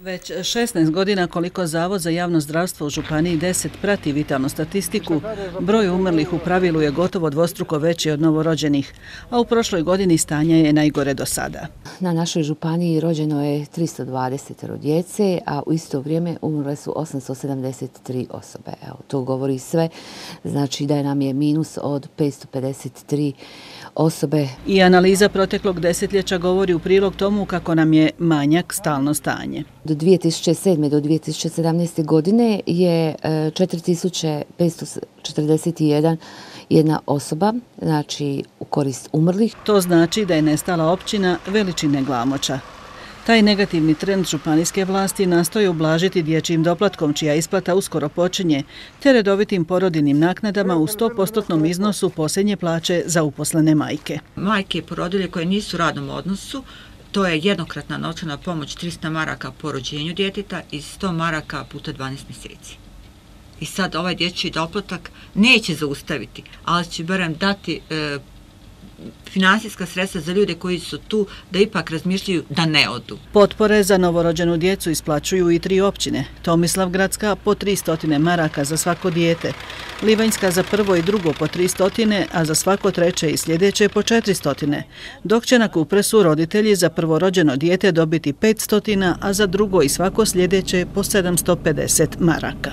Već 16 godina koliko Zavod za javno zdravstvo u Županiji 10 prati vitalnu statistiku, broj umrlih u pravilu je gotovo dvostruko veći od novorođenih, a u prošloj godini stanje je najgore do sada. Na našoj županiji rođeno je 320 djece, a u isto vrijeme umrle su 873 osobe. Evo, to govori sve, znači da nam je minus od 553 osobe. I analiza proteklog desetljeća govori u prilog tomu kako nam je manjak stalno stanje. Do 2007. do 2017. godine je 4541 jedna osoba, znači u korist umrlih. To znači da je nestala općina veličine Glamoča. Taj negativni trend županijske vlasti nastoje ublažiti dječjim doplatkom, čija isplata uskoro počinje, te redovitim porodiljnim naknadama u 100% iznosu posljednje plaće za uposlene majke. Majke i porodilje koje nisu u radnom odnosu, to je jednokratna novčana pomoć 300 maraka po rođenju djeteta i 100 maraka puta 12 mjeseci. I sad ovaj dječji doplatak neće zaustaviti, ali će barem dati finansijska sredstva za ljude koji su tu da ipak razmišljaju da ne odu. Potpore za novorođenu djecu isplaćuju i 3 općine. Tomislavgradska po 300 maraka za svako dijete, Livanjska za prvo i drugo po 300, a za svako treće i sljedeće po 400, dok će na Kupresu roditelji za prvorođeno dijete dobiti 500, a za drugo i svako sljedeće po 750 maraka.